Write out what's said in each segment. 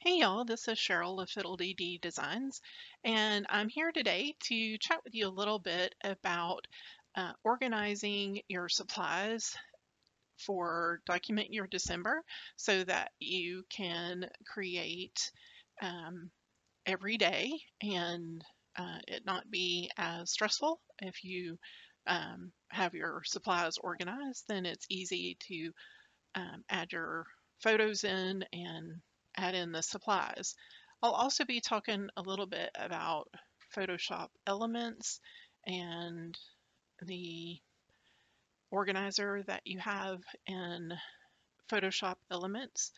Hey y'all, this is Cheryl of Fiddle DD Designs, and I'm here today to chat with you a little bit about organizing your supplies for Document Your December so that you can create um, every day and it not be as stressful. If you have your supplies organized, then it's easy to add your photos in and add in the supplies. I'll also be talking a little bit about Photoshop elements and the organizer that you have in Photoshop elements.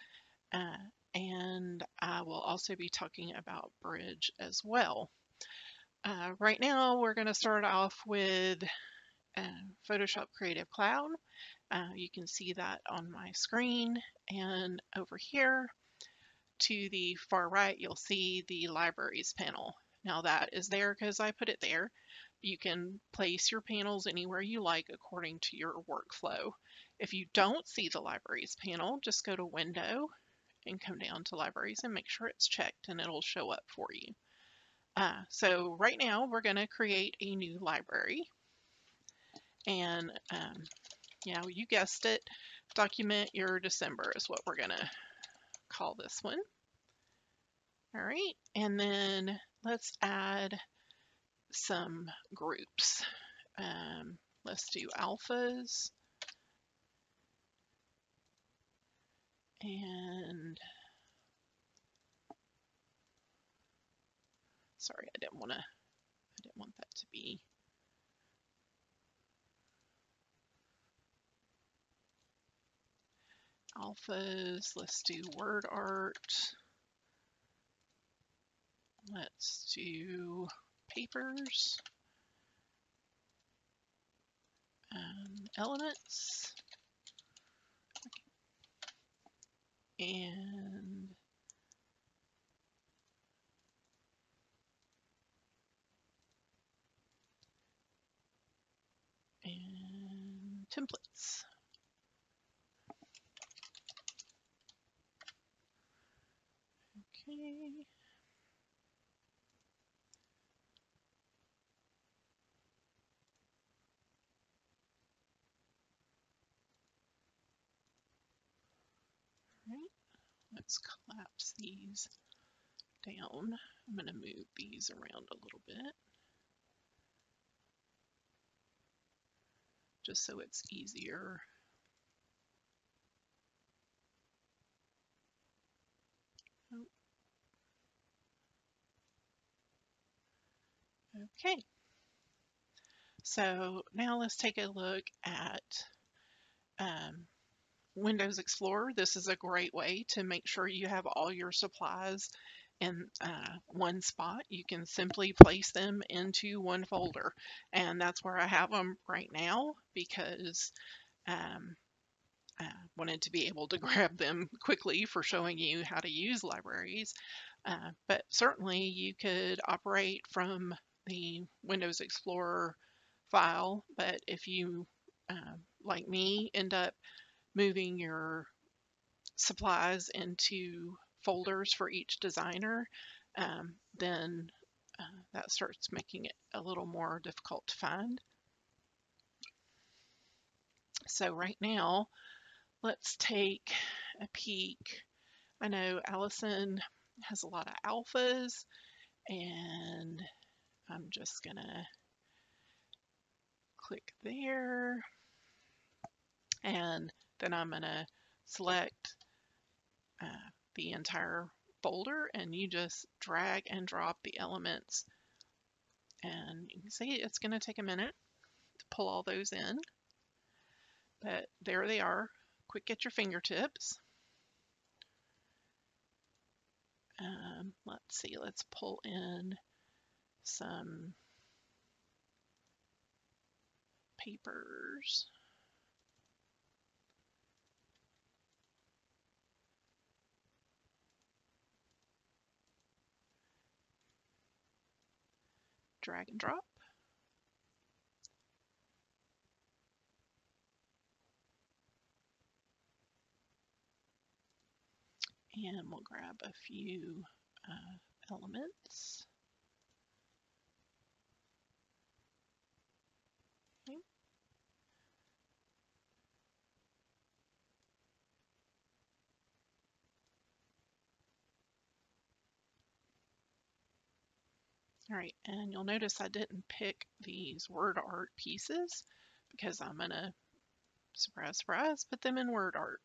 Uh, and I will also be talking about Bridge as well. Right now, we're going to start off with uh, Photoshop Creative Cloud. You can see that on my screen, and over here to the far right, you'll see the Libraries panel. Now that is there because I put it there. You can place your panels anywhere you like according to your workflow. If you don't see the Libraries panel, just go to Window and come down to Libraries and make sure it's checked and it'll show up for you. So right now we're going to create a new library, and yeah, you guessed it, Document Your December is what we're going to call this one. All right, and then let's add some groups. Let's do alphas, and sorry, I didn't want that to be. Alphas, let's do word art. Let's do papers, elements, and templates. Okay. All right. Let's collapse these down. I'm going to move these around a little bit just so it's easier. Okay, so now let's take a look at Windows Explorer. This is a great way to make sure you have all your supplies in one spot. You can simply place them into one folder, and that's where I have them right now because I wanted to be able to grab them quickly for showing you how to use libraries. But certainly you could operate from the Windows Explorer file, but if you, like me, end up moving your supplies into folders for each designer, then that starts making it a little more difficult to find. So right now, let's take a peek. I know Allison has a lot of alphas, and I'm just gonna click there, and then I'm gonna select the entire folder, and you just drag and drop the elements, and you can see it's gonna take a minute to pull all those in, but there they are, quick at your fingertips. Let's see, let's pull in some papers. Drag and drop. and we'll grab a few elements. Okay. All right, and you'll notice I didn't pick these word art pieces because I'm gonna, surprise, surprise, put them in word art.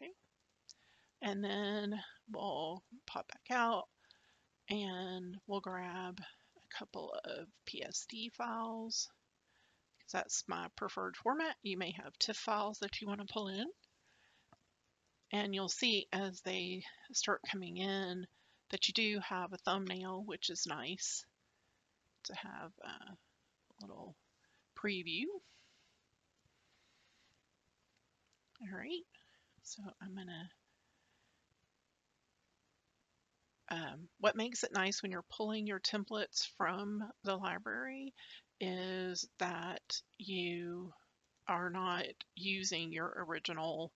Okay. And then we'll pop back out and we'll grab a couple of PSD files because that's my preferred format. You may have TIFF files that you want to pull in. And you'll see as they start coming in that you do have a thumbnail, which is nice to have a little preview. All right, so I'm gonna, what makes it nice when you're pulling your templates from the library is that you are not using your original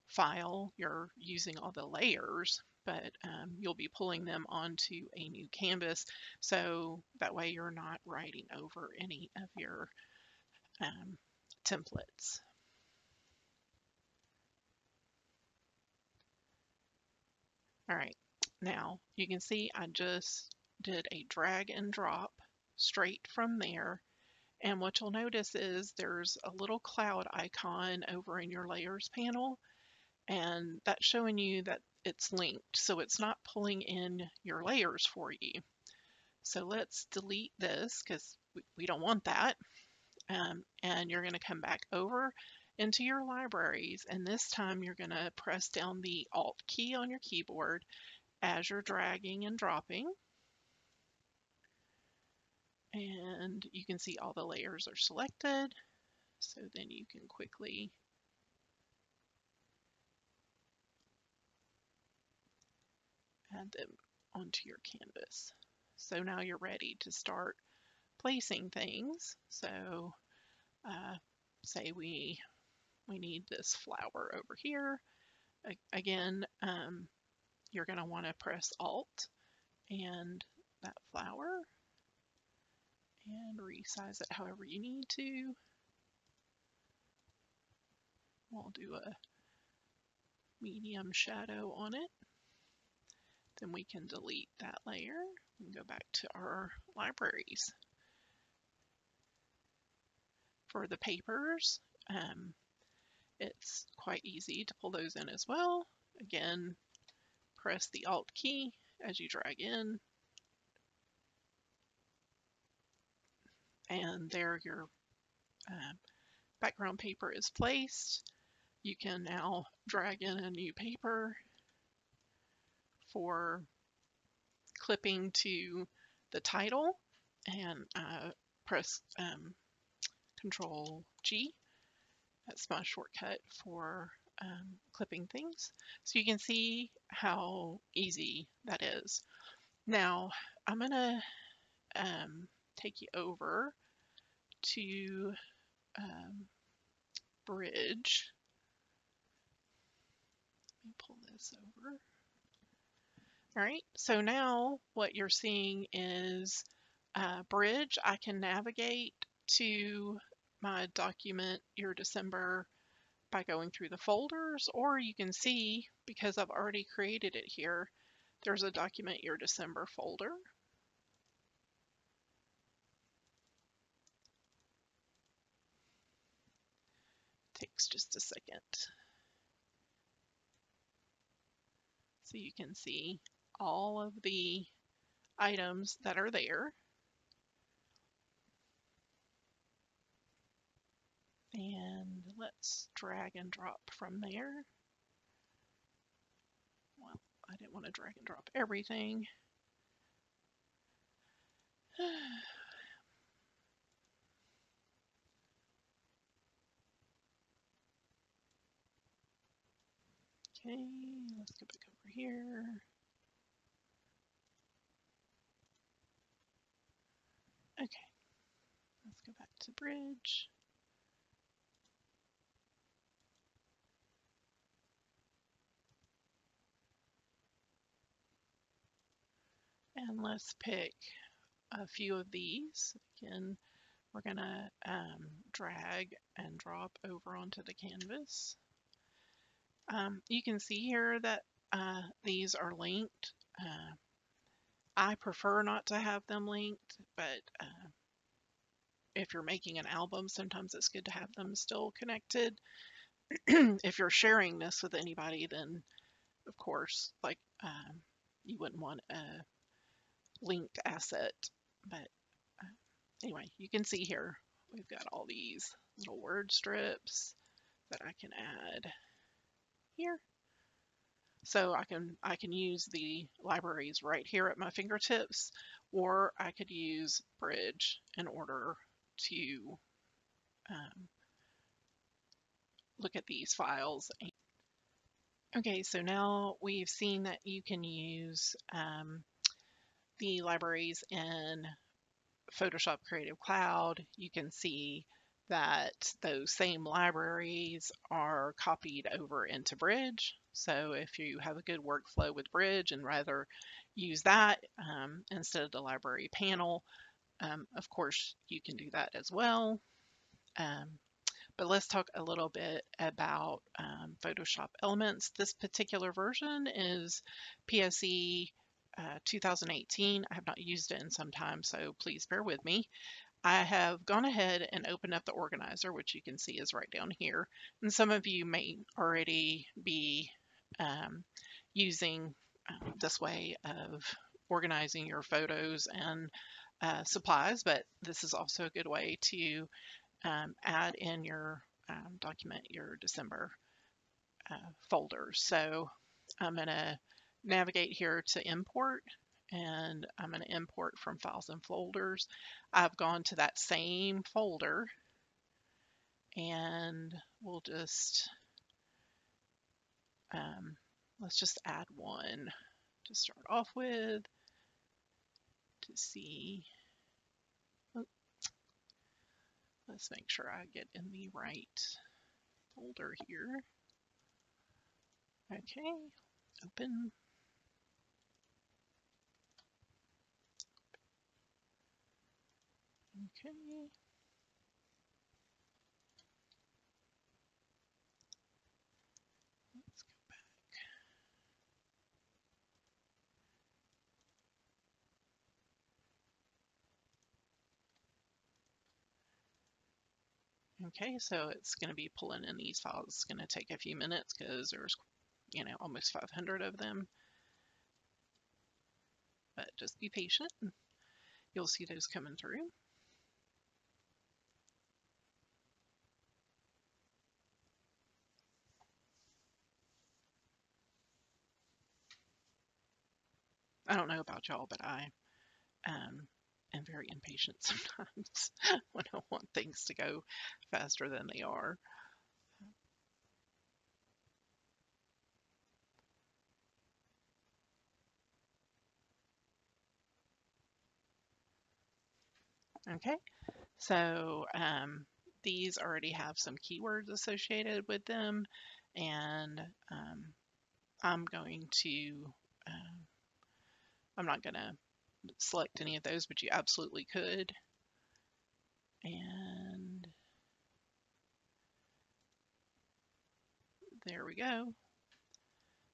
file, you're using all the layers, but you'll be pulling them onto a new canvas, so that way you're not writing over any of your templates. All right, now you can see I just did a drag and drop straight from there, and what you'll notice is there's a little cloud icon over in your layers panel, and that's showing you that it's linked, so it's not pulling in your layers for you. So let's delete this because we don't want that. And you're going to come back over into your libraries, and this time you're going to press down the Alt key on your keyboard as you're dragging and dropping. And you can see all the layers are selected, so then you can quickly add them onto your canvas. So now you're ready to start placing things. So say we need this flower over here. Again, you're going to want to press Alt and that flower and resize it however you need to. We'll do a medium shadow on it. Then we can delete that layer and go back to our libraries. For the papers, it's quite easy to pull those in as well. Again, press the Alt key as you drag in, and there your background paper is placed. You can now drag in a new paper for clipping to the title and press Control G. That's my shortcut for clipping things. So you can see how easy that is. Now I'm going to take you over to Bridge. Let me pull this over. All right, so now what you're seeing is Bridge. I can navigate to my document Year December by going through the folders, or you can see, because I've already created it here, there's a document Year December folder. Takes just a second. So you can see all of the items that are there. And let's drag and drop from there. Well, I didn't want to drag and drop everything. Okay, let's go back over here. Okay, let's go back to Bridge. And let's pick a few of these. Again, we're going to drag and drop over onto the canvas. You can see here that these are linked. I prefer not to have them linked, but if you're making an album, sometimes it's good to have them still connected. If you're sharing this with anybody, then of course, like you wouldn't want a linked asset. But anyway, you can see here we've got all these little word strips that I can add here. So I can use the libraries right here at my fingertips, or I could use Bridge in order to look at these files. Okay, so now we've seen that you can use the libraries in Photoshop Creative Cloud. You can see that those same libraries are copied over into Bridge. So if you have a good workflow with Bridge and rather use that instead of the library panel, of course you can do that as well. But let's talk a little bit about Photoshop Elements. This particular version is PSE 2018. I have not used it in some time, so please bear with me. I have gone ahead and opened up the organizer, which you can see is right down here. And some of you may already be using this way of organizing your photos and supplies, but this is also a good way to add in your document, your December folders. So I'm going to navigate here to import, and I'm going to import from files and folders. I've gone to that same folder, and we'll just let's just add one to start off with to see. Oh, let's make sure I get in the right folder here. Okay, open. Okay. Let's go back. Okay, so it's going to be pulling in these files. It's going to take a few minutes because there's, almost 500 of them. But just be patient. You'll see those coming through. I don't know about y'all, but I am very impatient sometimes when I want things to go faster than they are. Okay, so these already have some keywords associated with them, and I'm not going to select any of those, but you absolutely could. And there we go.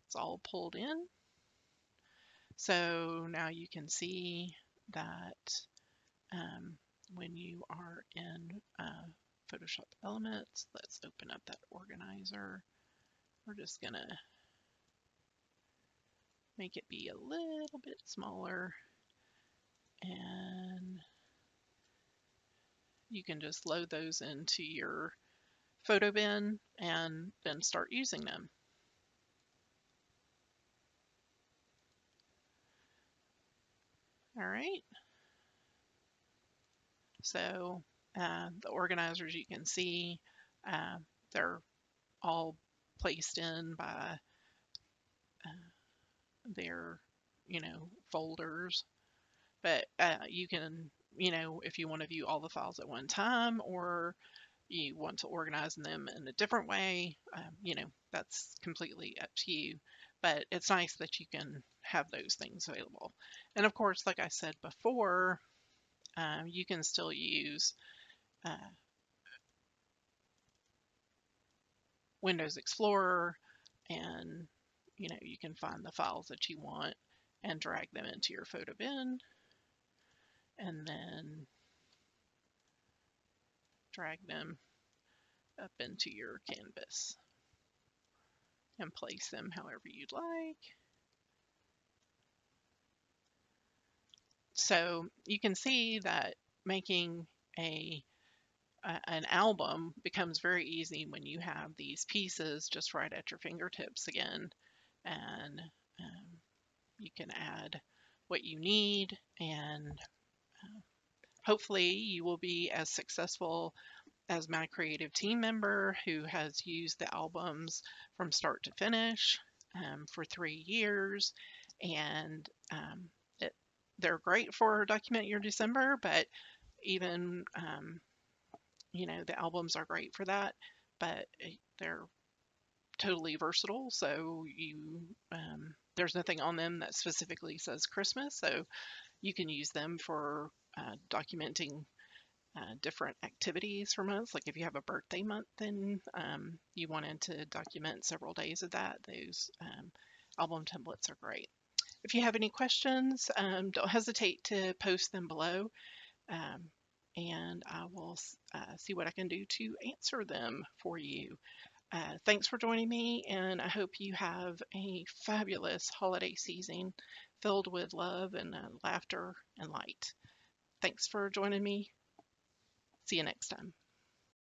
It's all pulled in. So now you can see that when you are in Photoshop Elements, let's open up that organizer. We're just going to make it be a little bit smaller, and you can just load those into your photo bin and then start using them. All right. So the organizers, you can see they're all placed in by their, folders. But you can, if you want to view all the files at one time, or you want to organize them in a different way, that's completely up to you. But it's nice that you can have those things available. And of course, like I said before, you can still use uh, Windows Explorer, and you can find the files that you want and drag them into your photo bin, and then drag them up into your canvas and place them however you'd like. So you can see that making an album becomes very easy when you have these pieces just right at your fingertips again, and you can add what you need, and hopefully you will be as successful as my creative team member who has used the albums from start to finish for 3 years. And it, they're great for document your December, but even, the albums are great for that, but they're totally versatile. So there's nothing on them that specifically says Christmas. So you can use them for documenting different activities for months. Like if you have a birthday month and you wanted to document several days of that, those album templates are great. If you have any questions, don't hesitate to post them below, um, and I will see what I can do to answer them for you. Thanks for joining me, and I hope you have a fabulous holiday season filled with love and laughter and light. Thanks for joining me. See you next time.